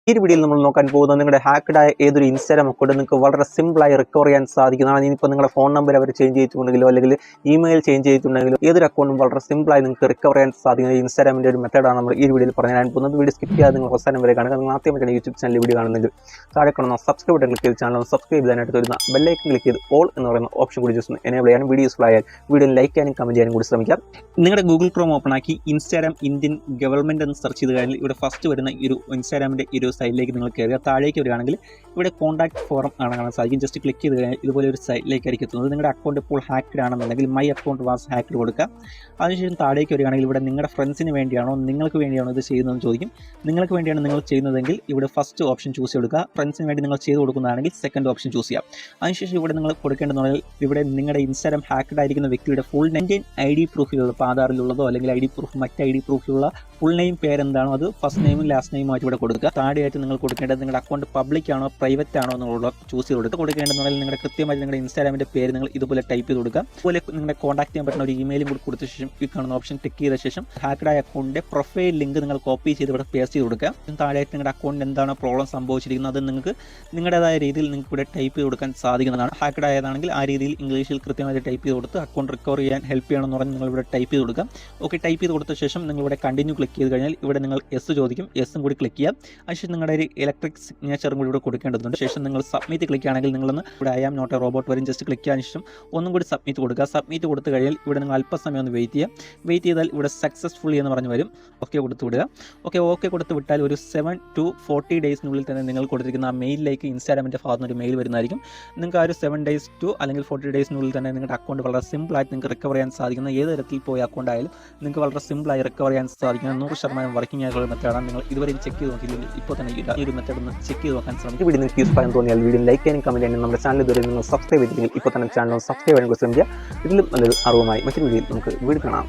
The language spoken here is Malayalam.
ഈ വീഡിയോയിൽ നമ്മൾ നോക്കാൻ പോകുന്നത് നിങ്ങളുടെ ഹാക്ക്ഡ് ആയ ഏതൊരു ഇൻസ്റ്റാഗ്രാം അക്കൗണ്ട് നിങ്ങൾക്ക് വളരെ സിമ്പിളായി റിക്കവർ ചെയ്യാൻ സാധിക്കുന്നതാണ്. ഇനിയിപ്പോൾ നിങ്ങളുടെ ഫോൺ നമ്പർ അവർ ചേഞ്ച് ചെയ്തിട്ടുണ്ടെങ്കിലോ അല്ലെങ്കിൽ ഇമെയിൽ ചേഞ്ച് ചെയ്തിട്ടുണ്ടെങ്കിലോ ഏതൊരു അക്കൗണ്ടും വളരെ സിമ്പിളായി നിങ്ങൾക്ക് റിക്കവർ ചെയ്യാൻ സാധിക്കുന്ന ഇൻസ്റ്റാഗ്രാമിൻ്റെ ഒരു മെത്തേഡാണ് നമ്മൾ ഈ വീഡിയോയിൽ പറയാൻ പോകുന്നത്. വീഡിയോ സ്കിപ്പ് ചെയ്യാതെ നിങ്ങൾ അവസാനം വരെ കാണുക. നിങ്ങൾ ആദ്യമായിട്ടാണ് യൂട്യൂബ് ചാനൽ വീഡിയോ കാണുന്നെങ്കിൽ താഴെ കാണുന്ന സബ്സ്ക്രൈബ് ബട്ടൺ ക്ലിക്ക് ചെയ്ത് ചാനൽ സബ്സ്ക്രൈബ് ചെയ്യാനായിട്ട് വരുന്ന ബെല്ലൈക്കൺ ക്ലിക്ക് ചെയ്ത് ഓൾ എന്ന് പറയുന്ന ഓപ്ഷൻ കൂടി ജസ്റ്റ് എനേബിൾ ചെയ്യാനും വീഡിയോ യൂസ്ഫുൾ ആയാൽ വീഡിയോ ലൈക്ക് ചെയ്യാനും കമൻറ്റ് ചെയ്യാനും കൂടി ശ്രമിക്കാം. നിങ്ങളുടെ ഗൂഗിൾ ക്രോം ഓപ്പൺ ആക്കി ഇൻസ്റ്റാഗ്രാം ഇന്ത്യൻ ഗവൺമെൻറ് എന്ന് സെർച്ച് ചെയ്ത് കഴിഞ്ഞാൽ ഇവിടെ ഫസ്റ്റ് വരുന്ന ഒരു ഇൻസ്റ്റാഗ്രാമിൻ്റെ ഒരു സൈറ്റിലേക്ക് നിങ്ങൾ കയറുക. താഴേക്ക് വരികയാണെങ്കിൽ ഇവിടെ കോൺടാക്ട് ഫോറം കാണാൻ സാധിക്കും. ജസ്റ്റ് ക്ലിക്ക് ചെയ്ത് കഴിഞ്ഞാൽ ഇതുപോലെ ഒരു സൈറ്റിലേക്കായിരിക്കും എത്തുന്നത്. നിങ്ങളുടെ അക്കൗണ്ട് ഇപ്പോൾ ഹാക്ക്ഡ് ആണെന്നുണ്ടെങ്കിൽ മൈ അക്കൗണ്ട് വാസ് ഹാക്ക്ഡ് കൊടുക്കുക. അതിനുശേഷം താഴേക്ക് വരികയാണെങ്കിൽ ഇവിടെ നിങ്ങളുടെ ഫ്രണ്ട്സിന് വേണ്ടിയാണോ നിങ്ങൾക്ക് വേണ്ടിയാണോ ഇത് ചെയ്യുന്നതെന്ന് ചോദിക്കും. നിങ്ങൾക്ക് വേണ്ടിയാണ് നിങ്ങൾ ചെയ്യുന്നതെങ്കിൽ ഇവിടെ ഫസ്റ്റ് ഓപ്ഷൻ ചൂസ് കൊടുക്കുക. ഫ്രണ്ട്സിന് വേണ്ടി നിങ്ങൾ ചെയ്ത് കൊടുക്കുന്നതാണെങ്കിൽ സെക്കൻഡ് ഓപ്ഷൻ ചൂസ് ചെയ്യാം. അതിനുശേഷം ഇവിടെ നിങ്ങൾ കൊടുക്കേണ്ടതെന്ന് ഇവിടെ നിങ്ങളുടെ ഇൻസ്റ്റാഗ്രാം ഹാക്ക്ഡ് ആയിരിക്കുന്ന വ്യക്തിയുടെ ഫുൾ ഇന്ത്യൻ ID പ്രൂഫിലുള്ള ആധാറിലുള്ളതോ അല്ലെങ്കിൽ ID പ്രൂഫ് മറ്റ് ID പ്രൂഫിലുള്ള ഫുൾ നെയിം പേരെന്താണോ അത് ഫസ്റ്റ് നെയിമും ലാസ്റ്റ് നെയിമായിട്ട് ഇവിടെ കൊടുക്കുക. താഴെയായിട്ട് നിങ്ങൾ കൊടുക്കേണ്ടത് നിങ്ങളുടെ അക്കൗണ്ട് പബ്ലിക് ആണോ പ്രൈവറ്റ് ആണോ എന്നുള്ള ചൂസ് ചെയ്ത് കൊടുക്കുക. കൊടുക്കേണ്ടതെന്നുണ്ടെങ്കിൽ നിങ്ങളുടെ കൃത്യമായിട്ട് നിങ്ങളുടെ ഇൻസ്റ്റാഗ്രാമിൻ്റെ പേര് നിങ്ങൾ ഇതുപോലെ ടൈപ്പ് ചെയ്ത് കൊടുക്കുക. അതുപോലെ നിങ്ങളുടെ കോൺടാക്ട് ചെയ്യാൻ പറ്റുന്ന ഒരു ഇമെയിലും കൂടി കൊടുത്ത ശേഷം ഈ കാണുന്ന ഓപ്ഷൻ ടിക്ക് ചെയ്ത ശേഷം ഹാക്ക്ഡ് ആയ അക്കൗണ്ടിൻ്റെ പ്രൊഫൈൽ ലിങ്ക് നിങ്ങൾ കോപ്പി ചെയ്ത് ഇവിടെ പേസ്റ്റ് ചെയ്ത് കൊടുക്കുക. താഴെയായിട്ട് നിങ്ങളുടെ അക്കൗണ്ട് എന്താണ് പ്രോബ്ലം സംഭവിച്ചിരിക്കുന്നത് അത് നിങ്ങൾക്ക് നിങ്ങളുടേതായ രീതിയിൽ നിങ്ങൾക്ക് ഇവിടെ ടൈപ്പ് ചെയ്ത് കൊടുക്കാൻ സാധിക്കുന്നതാണ്. ഹാക്ക്ഡ് ആയതാണെങ്കിൽ ആ രീതിയിൽ ഇംഗ്ലീഷിൽ കൃത്യമായിട്ട് ടൈപ്പ് ചെയ്ത് കൊടുത്ത് അക്കൗണ്ട് റിക്കവർ ചെയ്യാൻ ഹെൽപ്പ് ചെയ്യണമെന്ന് പറഞ്ഞ് നിങ്ങൾ ഇവിടെ ടൈപ്പ് ചെയ്ത് കൊടുക്കുക. ഓക്കെ, ടൈപ്പ് ചെയ്ത് കൊടുത്ത ശേഷം നിങ്ങൾ ഇവിടെ കണ്ടിന്യൂ ക്ലിക്ക് ചെയ്ത് കഴിഞ്ഞാൽ ഇവിടെ നിങ്ങൾ എസ് ചോദിക്കും. എസും കൂടി ക്ലിക്ക് ചെയ്യാം. അതിനുശേഷം നിങ്ങളുടെ ഒരു ഇലക്ട്രിക് സിഗ്നേച്ചറും കൂടി ഇവിടെ കൊടുക്കേണ്ടതുണ്ട്. ശേഷം നിങ്ങൾ സബ്മിറ്റ് ക്ലിക്ക് ആണെങ്കിൽ നിങ്ങളൊന്ന് ഇവിടെ I am not a robot വരും. ജസ്റ്റ് ക്ലിക്ക് ചെയ്യാൻ ശേഷം ഒന്നും കൂടി സബ്മിറ്റ് കൊടുക്കുക. സബ്മിറ്റ് കൊടുത്തു കഴിഞ്ഞാൽ ഇവിടെ നിങ്ങൾ അല്പസമയം ഒന്ന് വെയിറ്റ് ചെയ്താൽ ഇവിടെ സക്സസ്ഫുള്ളി എന്ന് പറഞ്ഞ് വരും. ഓക്കെ കൊടുത്ത് വിടുക. ഓക്കെ കൊടുത്ത് വിട്ടാൽ ഒരു 7 to 40 ഡേയ്സിനുള്ളിൽ തന്നെ നിങ്ങൾ കൊടുത്തിരിക്കുന്ന ആ മെയിലിലേക്ക് ഇൻസ്റ്റാഗ്രാമിൻ്റെ ഭാഗത്ത് നിന്ന് ഒരു മെയിൽ വരുന്നതായിരിക്കും. നിങ്ങൾക്ക് ആ ഒരു 7 days to അല്ലെങ്കിൽ 40 ഡേയ്സിനുള്ളിൽ തന്നെ നിങ്ങളുടെ അക്കൗണ്ട് വളരെ സിമ്പിളായിട്ട് നിങ്ങൾക്ക് റിക്കവർ ചെയ്യാൻ സാധിക്കുന്ന ഏത് തരത്തിൽ പോയ അക്കൗണ്ട് ആയാലും നിങ്ങൾക്ക് വളരെ സിമ്പിളായി റിക്കവർ ചെയ്യാൻ സാധിക്കുന്ന 100% വർക്കിംഗ് ആയിട്ടുള്ള മെത്തേഡാണ്. നിങ്ങൾ ഇതുവരെ ചെക്ക് ചെയ്ത് നോക്കിയില്ലെങ്കിൽ ഇപ്പോൾ തന്നെ ഈ ഒരു മെത്തേഡ് ഒന്ന് ചെക്ക് ചെയ്ത് നോക്കാൻ ശ്രമിക്കും. വീഡിയോ നിങ്ങൾക്ക് യൂസ്ഫുൾ ആയെന്ന് തോന്നിയാൽ വീഡിയോ ലൈക്ക് ചെയ്യാനും കമൻറ്റ് ചെയ്യാനും നമ്മുടെ ചാനൽ ഇതുവരെ നിങ്ങൾ സബ്സ്ക്രൈബ് ചെയ്തില്ലെങ്കിൽ ഇപ്പോൾ തന്നെ ചാനൽ സബ്സ്ക്രൈബ് ചെയ്യാൻ ശ്രമിക്കുക. ഇതിലും നല്ലൊരു അറിവുമായി മറ്റൊരു വീഡിയോയിൽ നമുക്ക് വീഡിയോ കാണാം.